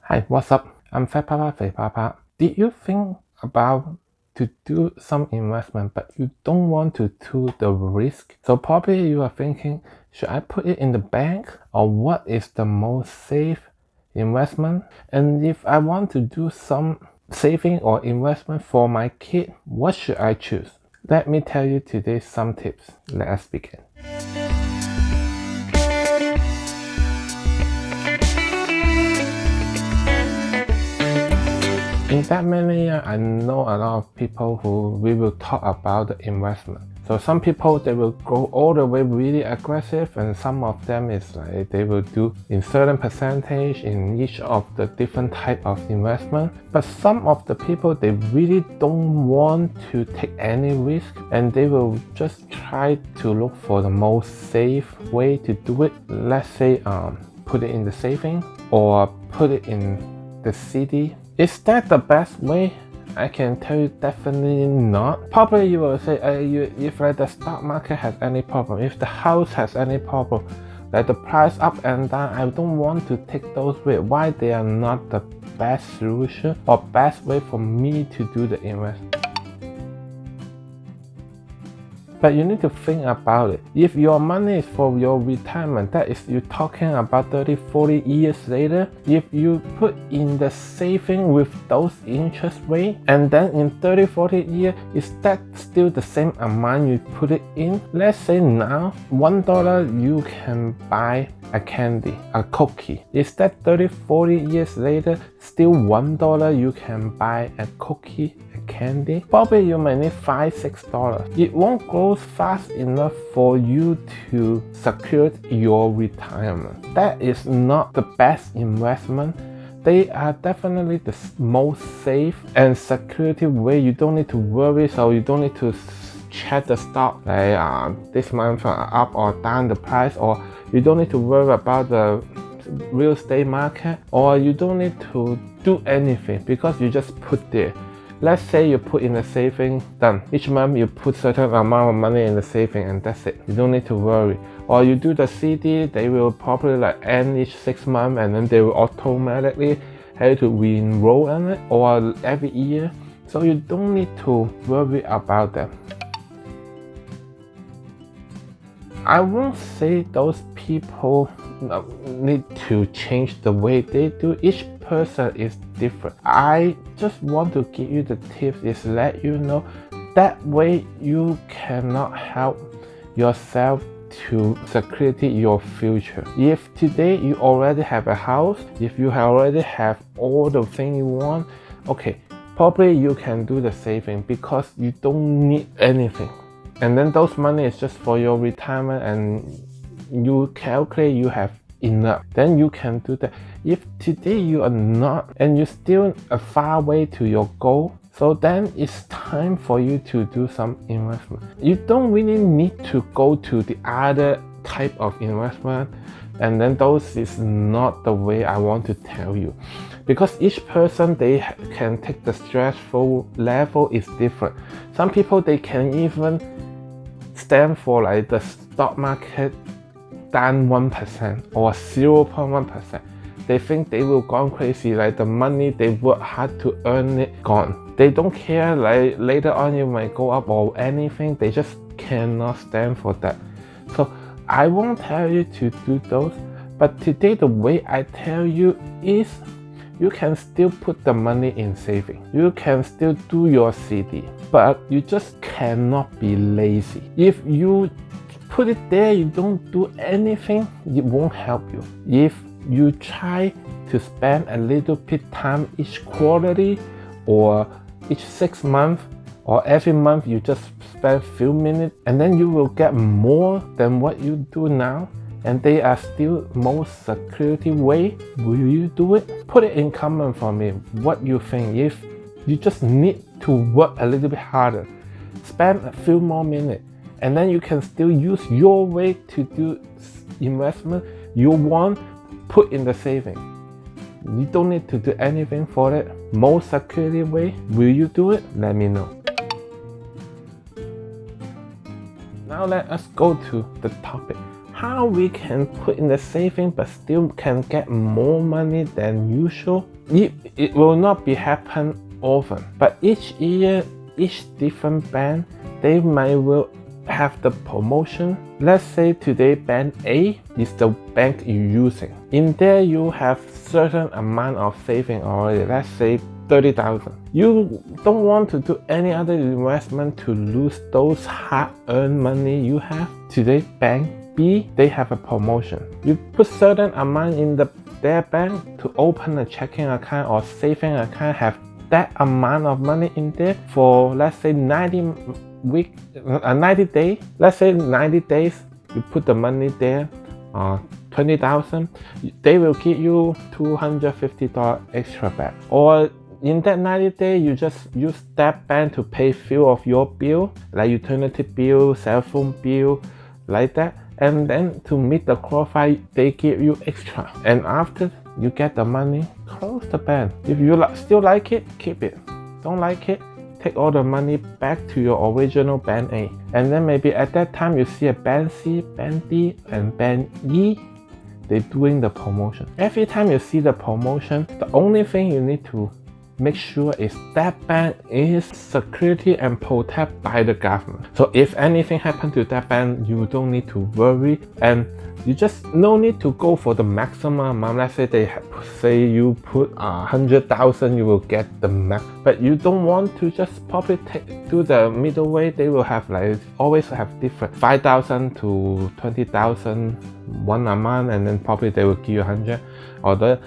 Hi, what's up? I'm Fat Papa, Fat Papa. Did you think about to do some investment, but you don't want to do the risk? So probably you are thinking, should I put it in the bank, or what is the most safe investment? And if I want to do some saving or investment for my kid, what should I choose? Let me tell you today some tips. Let us begin. In that many years, I know a lot of people who we will talk about the investment. So some people, they will go all the way really aggressive, and some of them is like they will do in certain percentage in each of the different type of investment. But some of the people, they really don't want to take any risk, and they will just try to look for the most safe way to do it. Let's say put it in the saving or put it in the CD. Is that the best way? I can tell you definitely not. Probably you will say, if like the stock market has any problem, if the house has any problem, like the price up and down, I don't want to take those risks. Why they are not the best solution or best way for me to do the investment? But you need to think about it. If your money is for your retirement, that is you talking about 30-40 years later. If you put in the saving with those interest rate, and then in 30-40 years, is that still the same amount you put it in? Let's say now, $1 you can buy a candy, a cookie. Is that 30-40 years later still $1 you can buy a cookie, a candy? Probably you may need $5-6. It won't grow fast enough for you to secure your retirement. That is not the best investment. They are definitely the most safe and security way. You don't need to worry, so you don't need to check the stock like this month up or down the price, or you don't need to worry about the real estate market, or you don't need to do anything because you just put there. Let's say you put in the saving, done. Each month you put certain amount of money in the saving, and that's it. You don't need to worry. Or you do the CD, they will probably like end each 6 months, and then they will automatically have to re-enroll in it, or every year. So you don't need to worry about them. I won't say those people need to change the way they do. Each person is different. I just want to give you the tips, is let you know that way you cannot help yourself to secure your future. If today you already have a house, if you already have all the things you want, okay, probably you can do the saving because you don't need anything. And then those money is just for your retirement, and you calculate you have enough, then you can do that. If today you are not, and you're still a far way to your goal, so then it's time for you to do some investment. You don't really need to go to the other type of investment, and then those is not the way I want to tell you, because each person, they can take the stressful level is different. Some people, they can even stand for like the stock market down 1% or 0.1%. They think they will go crazy, like the money they work hard to earn it gone. They don't care like later on you might go up or anything. They just cannot stand for that. So I won't tell you to do those, but today the way I tell you is you can still put the money in saving. You can still do your CD, but you just cannot be lazy. If you put it there, you don't do anything, it won't help you. If you try to spend a little bit time each quarterly or each 6 months, or every month you just spend few minutes, and then you will get more than what you do now, and they are still most security way. Will you do it? Put it in comment for me what you think. If you just need to work a little bit harder, spend a few more minutes, and then you can still use your way to do investment you want, put in the saving. You don't need to do anything for it. Most security way. Will you do it? Let me know. Now let us go to the topic. how we can put in the saving but still can get more money than usual. It will not be happen often, but each year, each different band, they might will have the promotion. Let's say today band A is the bank you're using. In there you have certain amount of saving already. Let's say 30,000. You don't want to do any other investment to lose those hard-earned money you have. Today bank B, they have a promotion. You put certain amount in their bank to open a checking account or saving account, have that amount of money in there for, let's say 90 days. Let's say 90 days, you put the money there, 20,000, they will give you $250 extra back. Or in that 90 days, you just use that bank to pay few of your bill, like utility bill, cell phone bill, like that. And then to meet the qualify, they give you extra. And after you get the money, close the band. If you still like it, keep it. Don't like it, take all the money back to your original band A. And then maybe at that time you see a band C, band D, and band E, they're doing the promotion. Every time you see the promotion, the only thing you need to make sure is that band is security and protected by the government. So if anything happens to that band, you don't need to worry, and you just no need to go for the maximum amount. Let's say they say you put 100,000, you will get the max, but you don't want to just probably do the middle way. They will have like always have different 5,000 to 20,000 one amount, and then probably they will give you 100, or the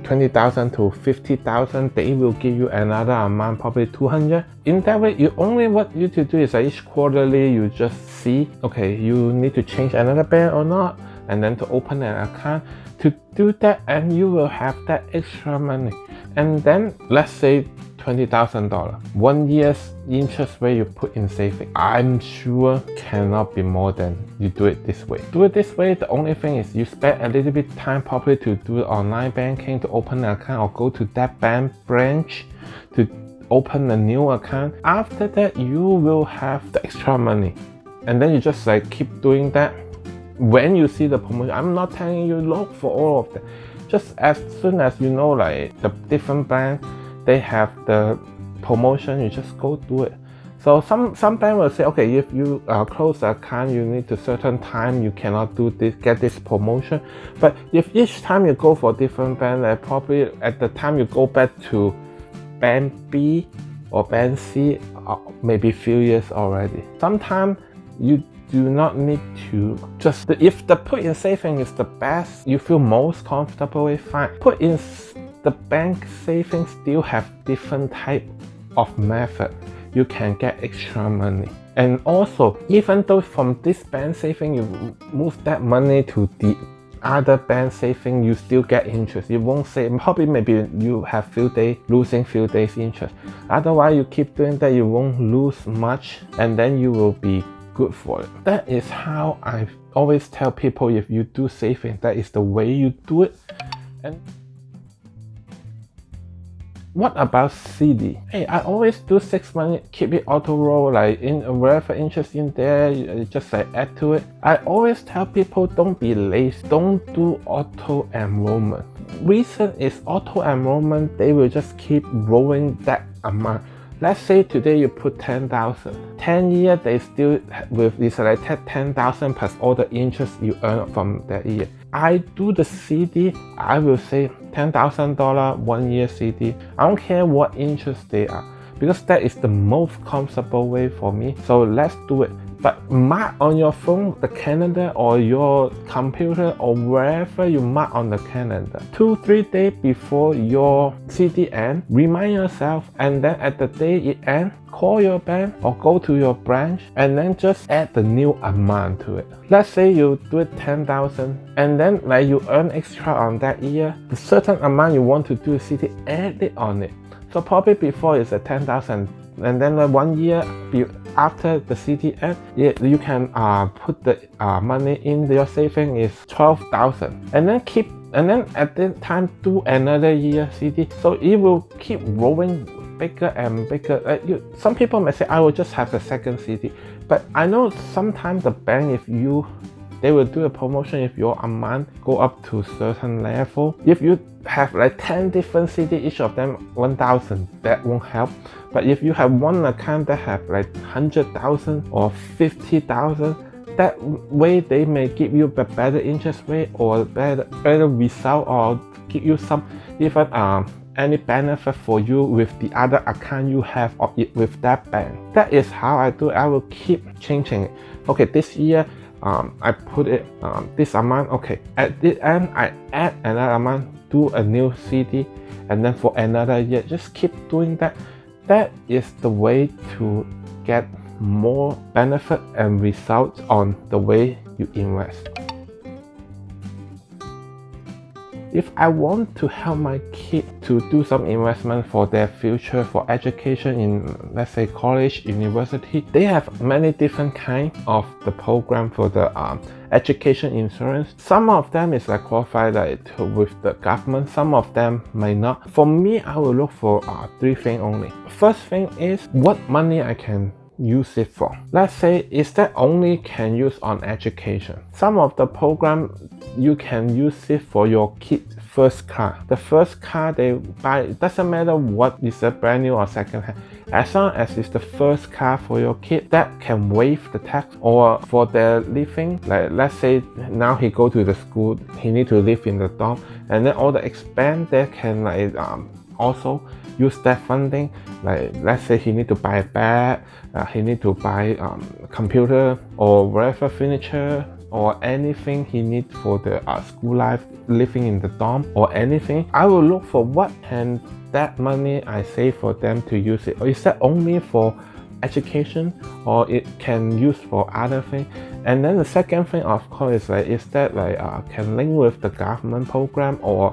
20,000 to 50,000, they will give you another amount, probably 200. In that way, what you to do is each quarterly you just see, okay, you need to change another band or not, and then to open an account to do that, and you will have that extra money. And then let's say $20,000, 1 year's interest rate you put in saving, I'm sure cannot be more than you do it this way. Do it this way, the only thing is you spend a little bit time probably to do online banking, to open an account, or go to that bank branch to open a new account. After that, you will have the extra money, and then you just like keep doing that. When you see the promotion, I'm not telling you look for all of them. Just as soon as you know like the different bank, they have the promotion, you just go do it. So some bank will say, okay, if you close the account, you need to certain time, you cannot do this, get this promotion. But if each time you go for different bank, probably at the time you go back to band B or band C, maybe few years already. Sometimes you do not need to just, if the put in saving is the best, you feel most comfortable with, fine. Put in the bank savings still have different type of method. You can get extra money. And also, even though from this bank saving you move that money to the other bank saving, you still get interest. You won't say, probably maybe you have few days losing few days interest. Otherwise, you keep doing that, you won't lose much, and then you will be good for it. That is how I always tell people, if you do saving, that is the way you do it. And what about CD? Hey, I always do 6 months, keep it auto roll, like in wherever interest in there, you just like add to it. I always tell people, don't be lazy, don't do auto enrollment. Reason is auto enrollment, they will just keep rolling that amount. Let's say today you put 10,000. 10 years, they still with this like 10,000 plus all the interest you earn from that year. I do the CD, I will say $10,000 1 year CD. I don't care what interest they are, because that is the most comfortable way for me. So let's do it. But mark on your phone the calendar, or your computer, or wherever you mark on the calendar, 2-3 days before your CD end, remind yourself, and then at the day it ends, call your bank or go to your branch, and then just add the new amount to it. Let's say you do it 10,000, and then like you earn extra on that year, the certain amount you want to do CD, add it on it. So probably before it's a 10,000, and then 1 year after the CD end, you can put the money in your saving is 12,000, and then at the time do another year CD. So it will keep growing bigger and bigger. Some people may say, I will just have the second CD, but I know sometimes the bank, if you they will do a promotion if your amount go up to certain level. If you have like 10 different CD, each of them 1,000, that won't help. But if you have one account that have like 100,000 or 50,000, that way they may give you a better interest rate or better result, or give you some even any benefit for you with the other account you have or with that bank. That is how I do it. I will keep changing it. Okay, this year I put it this amount. Okay, at the end I add another amount, do a new CD, and then for another year just keep doing that. That is the way to get more benefit and results on the way you invest. If I want to help my kid to do some investment for their future, for education in, let's say, college, university, they have many different kinds of the program for the education insurance. Some of them is like qualified with the government, some of them may not. For me, I will look for 3 things only. First thing is what money I can use it for. Let's say, is that only can use on education? Some of the program you can use it for your kids' first car. The first car they buy, it doesn't matter what is a brand new or second hand. As long as it's the first car for your kid, that can waive the tax. Or for their living, like let's say now he go to the school, he need to live in the dorm, and then all the expense they can like also use that funding. Like let's say he need to buy a bag, he need to buy computer or whatever furniture or anything he needs for the school life, living in the dorm or anything. I will look for what can that money I save for them to use it. Or is that only for education, or it can use for other things? And then the second thing, of course, is like, is that like can link with the government program, or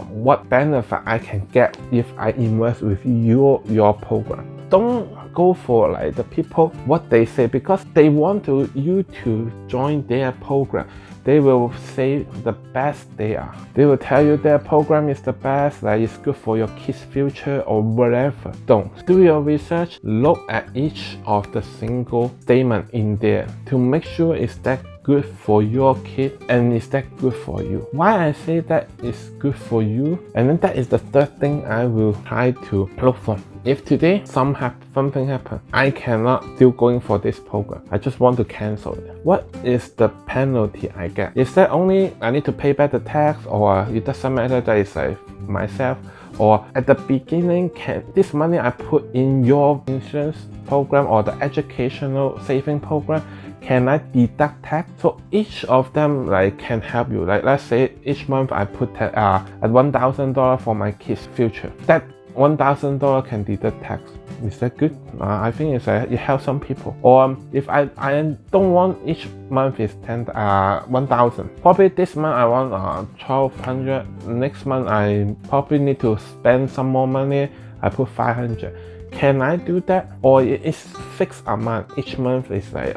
what benefit I can get if I invest with your program. Don't go for like the people what they say, because they want you to join their program. They will say the best they are. They will tell you their program is the best, like it's good for your kids' future or whatever. Don't. Do your research, look at each of the single statement in there to make sure is that good for your kid and is that good for you. Why I say that is good for you, and then that is the third thing I will try to look for. If today something happen, I cannot still going for this program, I just want to cancel it. What is the penalty I get? Is that only I need to pay back the tax, or it doesn't matter that it's like myself? Or at the beginning, can this money I put in your insurance program or the educational saving program, can I deduct tax? So each of them like can help you. Like let's say each month I put at $1,000 for my kids' future. That $1,000 can deduct tax. Is that good? I think it helps some people. Or if I don't want each month is 1,000. Probably this month I want 1,200. Next month I probably need to spend some more money. I put 500. Can I do that? Or it's fixed amount. Each month is like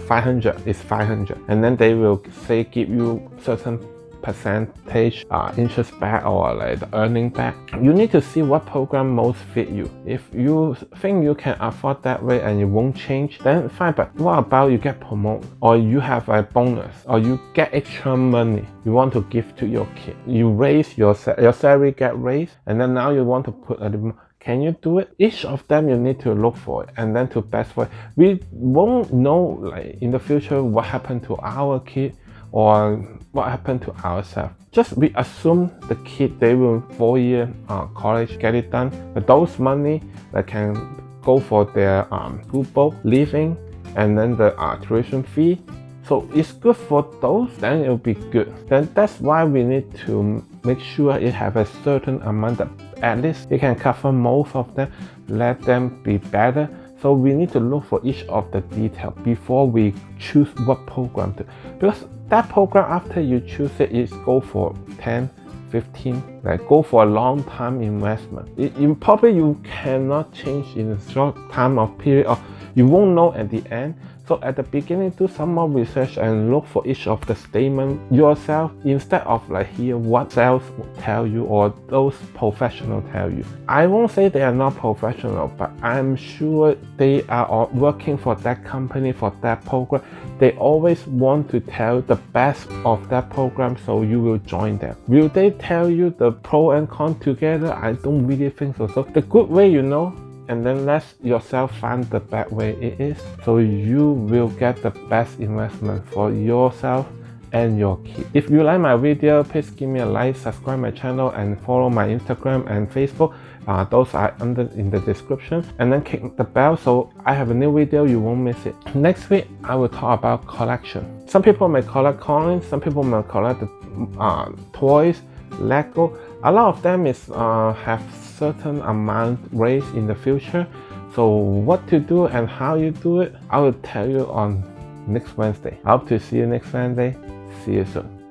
500 is 500, and then they will say give you certain percentage interest back or like the earning back. You need to see what program most fit you. If you think you can afford that way and it won't change, then fine. But what about you get promoted, or you have a bonus, or you get extra money you want to give to your kid? You raise your salary get raised, and then now you want to put a little more. Can you do it? Each of them you need to look for it, and then to best for it. We won't know like in the future what happened to our kid or what happened to ourselves. Just we assume the kid they will 4-year college get it done, but those money that can go for their school book, living, and then the tuition fee. So it's good for those, then it will be good. Then that's why we need to make sure it have a certain amount that at least it can cover most of them, let them be better. So we need to look for each of the detail before we choose what program to. Because that program after you choose it is go for 10, 15, like go for a long time investment. You probably you cannot change in a short time of period, or you won't know at the end. So at the beginning, do some more research and look for each of the statement yourself instead of like hear what sales tell you or those professionals tell you. I won't say they are not professional, but I'm sure they are working for that company, for that program. They always want to tell the best of that program, so you will join them. Will they tell you the pro and con together? I don't really think so. So the good way, and then let yourself find the bad way it is, so you will get the best investment for yourself and your kid. If you like my video, please give me a like, subscribe my channel, and follow my Instagram and Facebook. Those are in the description, and then click the bell so I have a new video, you won't miss it. Next week I will talk about collection. Some people may collect coins, some people may collect the toys, Lego. A lot of them is have certain amount raised in the future. So what to do and how you do it, I will tell you on next Wednesday. I hope to see you next Wednesday. See you soon.